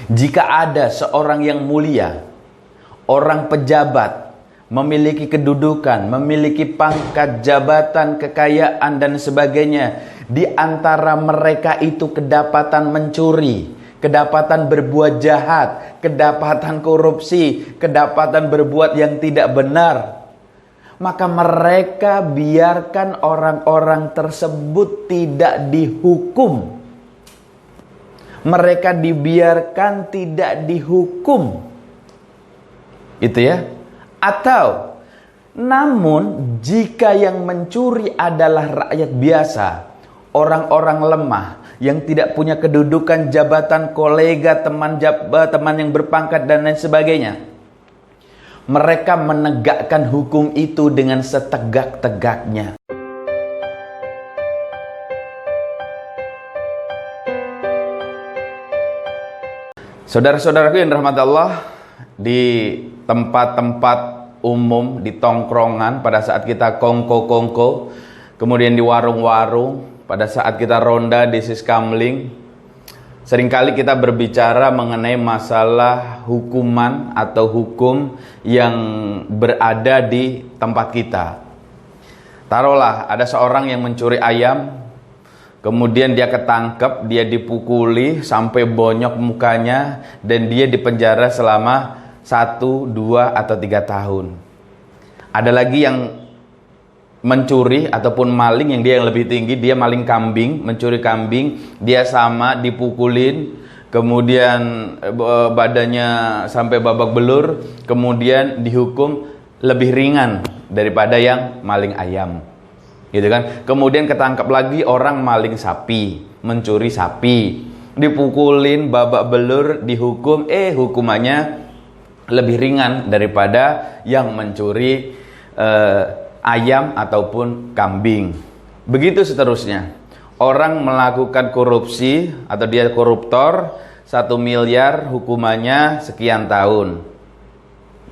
Jika ada seorang yang mulia, orang pejabat, memiliki kedudukan, memiliki pangkat, jabatan, kekayaan dan sebagainya, di antara mereka itu kedapatan mencuri, kedapatan berbuat jahat, kedapatan korupsi, kedapatan berbuat yang tidak benar, maka mereka biarkan orang-orang tersebut tidak dihukum. Mereka dibiarkan tidak dihukum. Itu ya. Atau namun jika yang mencuri adalah rakyat biasa, orang-orang lemah yang tidak punya kedudukan, jabatan, kolega, teman yang berpangkat dan lain sebagainya, mereka menegakkan hukum itu dengan setegak-tegaknya. Saudara-saudaraku yang dirahmati Allah, di tempat-tempat umum, di tongkrongan, pada saat kita kongko-kongko, kemudian di warung-warung, pada saat kita ronda di Siskamling, seringkali kita berbicara mengenai masalah hukuman atau hukum yang berada di tempat kita. Taruhlah ada seorang yang mencuri ayam, kemudian dia ketangkep, dia dipukuli sampai bonyok mukanya, dan dia dipenjara selama 1, 2, atau 3 tahun. Ada lagi yang mencuri ataupun maling, yang dia yang lebih tinggi, dia maling kambing, mencuri kambing, dia sama dipukulin, kemudian badannya sampai babak belur, kemudian dihukum lebih ringan daripada yang maling ayam. Gitu kan? Kemudian ketangkap lagi orang maling sapi, mencuri sapi, dipukulin babak belur, dihukum, hukumannya lebih ringan daripada yang mencuri ayam ataupun kambing. Begitu seterusnya. Orang melakukan korupsi atau dia koruptor, 1 miliar hukumannya sekian tahun.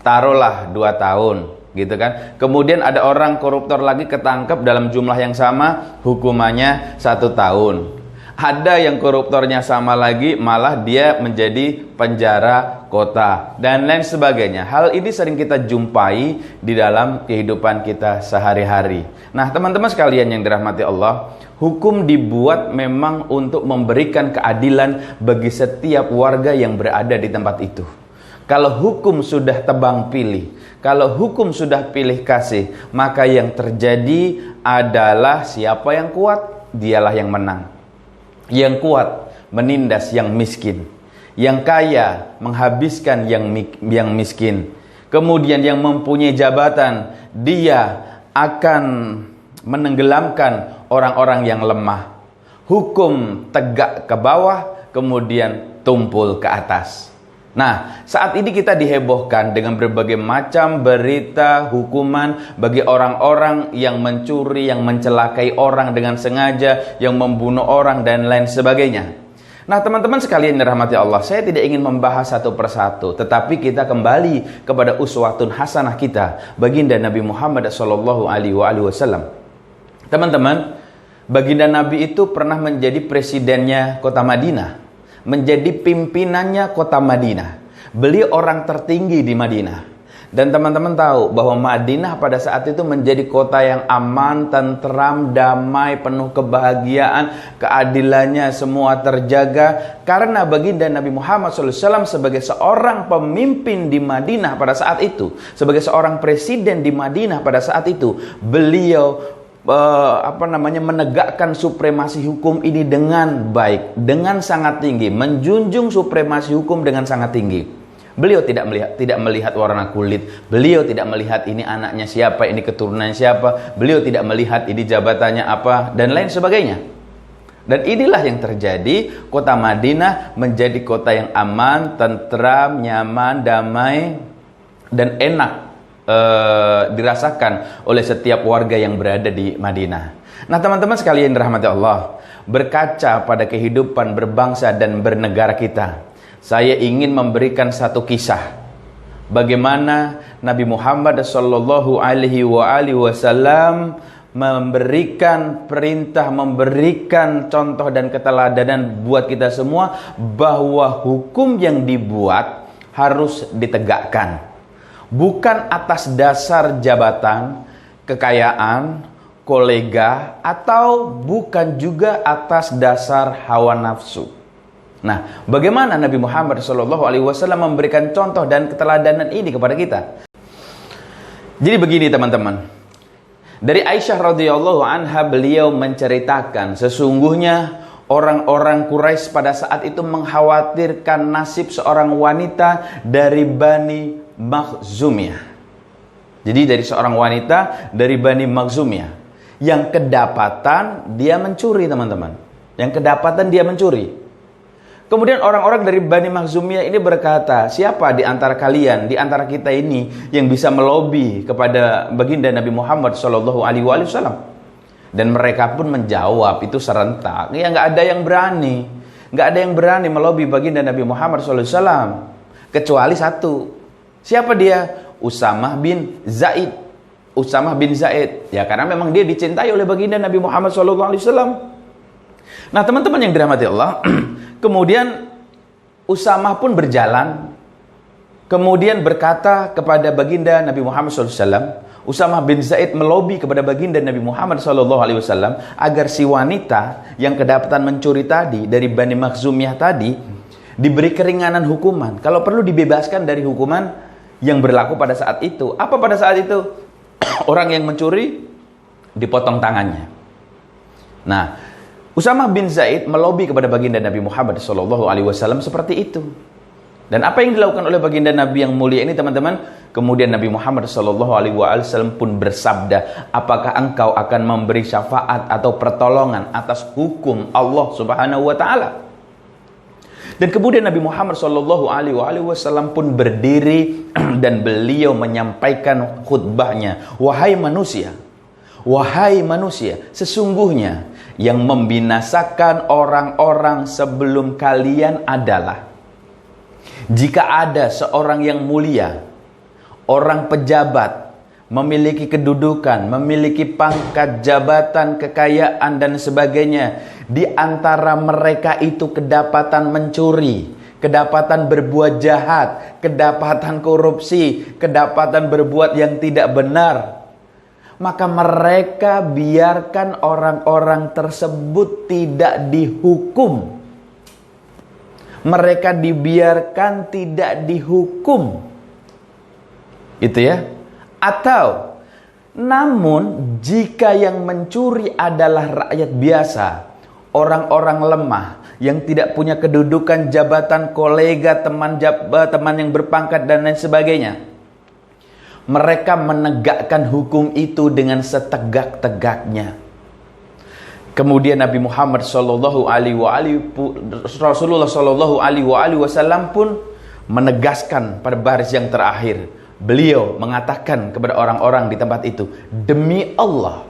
Taruhlah 2 tahun. Gitu kan. Kemudian ada orang koruptor lagi ketangkep dalam jumlah yang sama, hukumannya 1 tahun. Ada yang koruptornya sama lagi, malah dia menjadi penjara kota dan lain sebagainya. Hal ini sering kita jumpai di dalam kehidupan kita sehari-hari. Nah, teman-teman sekalian yang dirahmati Allah, hukum dibuat memang untuk memberikan keadilan bagi setiap warga yang berada di tempat itu. Kalau hukum sudah tebang pilih, kalau hukum sudah pilih kasih, maka yang terjadi adalah siapa yang kuat, dialah yang menang. Yang kuat menindas yang miskin, yang kaya menghabiskan yang miskin. Kemudian yang mempunyai jabatan, dia akan menenggelamkan orang-orang yang lemah. Hukum tegak ke bawah, kemudian tumpul ke atas. Nah, saat ini kita dihebohkan dengan berbagai macam berita hukuman bagi orang-orang yang mencuri, yang mencelakai orang dengan sengaja, yang membunuh orang dan lain sebagainya. Nah, teman-teman sekalian yang dirahmati Allah, saya tidak ingin membahas satu persatu, tetapi kita kembali kepada uswatun hasanah kita, baginda Nabi Muhammad SAW. Teman-teman, baginda Nabi itu pernah menjadi presidennya kota Madinah, menjadi pimpinannya kota Madinah. Beliau orang tertinggi di Madinah. Dan teman-teman tahu bahwa Madinah pada saat itu menjadi kota yang aman, tentram, damai, penuh kebahagiaan, keadilannya semua terjaga. Karena baginda Nabi Muhammad SAW sebagai seorang pemimpin di Madinah pada saat itu, sebagai seorang presiden di Madinah pada saat itu, beliau menegakkan supremasi hukum ini dengan baik, dengan sangat tinggi, menjunjung supremasi hukum dengan sangat tinggi. Beliau tidak melihat warna kulit, beliau tidak melihat ini anaknya siapa, ini keturunannya siapa, beliau tidak melihat ini jabatannya apa dan lain sebagainya. Dan inilah yang terjadi, kota Madinah menjadi kota yang aman, tentram, nyaman, damai dan enak dirasakan oleh setiap warga yang berada di Madinah. Nah, teman-teman sekalian dirahmati Allah, berkaca pada kehidupan berbangsa dan bernegara kita, saya ingin memberikan satu kisah bagaimana Nabi Muhammad SAW memberikan perintah, memberikan contoh dan keteladanan buat kita semua bahwa hukum yang dibuat harus ditegakkan. Bukan atas dasar jabatan, kekayaan, kolega, atau bukan juga atas dasar hawa nafsu. Nah, bagaimana Nabi Muhammad SAW memberikan contoh dan keteladanan ini kepada kita? Jadi begini teman-teman. Dari Aisyah radhiyallahu anha, beliau menceritakan sesungguhnya orang-orang Quraisy pada saat itu mengkhawatirkan nasib seorang wanita dari Bani Makhzumiyah. Jadi dari seorang wanita dari Bani Makhzumiyah yang kedapatan dia mencuri, teman-teman. Yang kedapatan dia mencuri. Kemudian orang-orang dari Bani Makhzumiyah ini berkata, siapa di antara kalian, di antara kita ini yang bisa melobi kepada baginda Nabi Muhammad SAW? Dan mereka pun menjawab itu serentak, ya nggak ada yang berani, nggak ada yang berani melobi baginda Nabi Muhammad SAW kecuali satu. Siapa dia? Usamah bin Zaid. Usamah bin Zaid. Ya karena memang dia dicintai oleh baginda Nabi Muhammad SAW. Nah teman-teman yang dirahmati Allah, kemudian Usamah pun berjalan, kemudian berkata kepada baginda Nabi Muhammad SAW. Usamah bin Zaid melobi kepada baginda Nabi Muhammad SAW agar si wanita yang kedapatan mencuri tadi dari Bani Makhzumiyah tadi diberi keringanan hukuman. Kalau perlu dibebaskan dari hukuman yang berlaku pada saat itu. Apa pada saat itu? Orang yang mencuri dipotong tangannya. Nah, Usamah bin Zaid melobi kepada baginda Nabi Muhammad SAW seperti itu. Dan apa yang dilakukan oleh baginda Nabi yang mulia ini teman-teman? Kemudian Nabi Muhammad SAW pun bersabda, apakah engkau akan memberi syafaat atau pertolongan atas hukum Allah Subhanahu wa Ta'ala? Dan kemudian Nabi Muhammad SAW pun berdiri dan beliau menyampaikan khutbahnya, wahai manusia, sesungguhnya yang membinasakan orang-orang sebelum kalian adalah jika ada seorang yang mulia, orang pejabat, memiliki kedudukan, memiliki pangkat, jabatan, kekayaan dan sebagainya, di antara mereka itu kedapatan mencuri, kedapatan berbuat jahat, kedapatan korupsi, kedapatan berbuat yang tidak benar, maka mereka biarkan orang-orang tersebut tidak dihukum. Mereka dibiarkan tidak dihukum. Itu ya. Atau, namun jika yang mencuri adalah rakyat biasa, orang-orang lemah, yang tidak punya kedudukan, jabatan, kolega, teman yang berpangkat dan lain sebagainya, mereka menegakkan hukum itu dengan setegak-tegaknya. Kemudian Nabi Muhammad Rasulullah SAW pun menegaskan pada baris yang terakhir. Beliau mengatakan kepada orang-orang di tempat itu, demi Allah,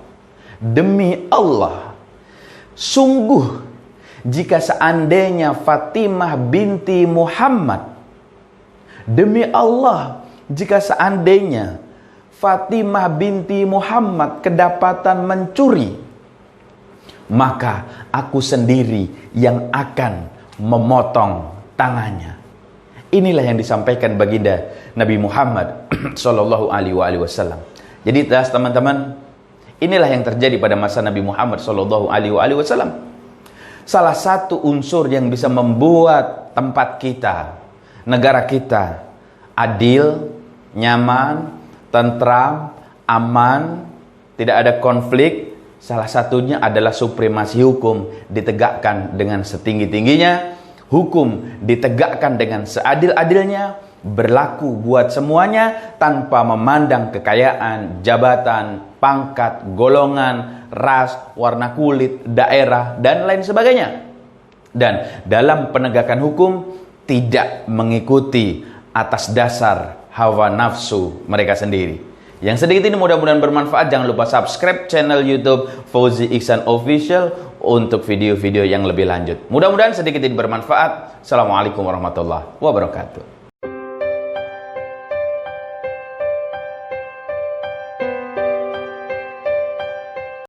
sungguh jika seandainya Fatimah binti Muhammad, demi Allah, jika seandainya Fatimah binti Muhammad kedapatan mencuri, maka aku sendiri yang akan memotong tangannya. Inilah yang disampaikan baginda Nabi Muhammad SAW. Jadi teman-teman, inilah yang terjadi pada masa Nabi Muhammad SAW. Salah satu unsur yang bisa membuat tempat kita, negara kita adil, nyaman, tentram, aman, tidak ada konflik, salah satunya adalah supremasi hukum ditegakkan dengan setinggi-tingginya, hukum ditegakkan dengan seadil-adilnya, berlaku buat semuanya tanpa memandang kekayaan, jabatan, pangkat, golongan, ras, warna kulit, daerah, dan lain sebagainya. Dan dalam penegakan hukum tidak mengikuti atas dasar hawa nafsu mereka sendiri. Yang sedikit ini mudah-mudahan bermanfaat. Jangan lupa subscribe channel YouTube Fauzi Ihsan Official untuk video-video yang lebih lanjut. Mudah-mudahan sedikit ini bermanfaat. Assalamualaikum warahmatullahi wabarakatuh.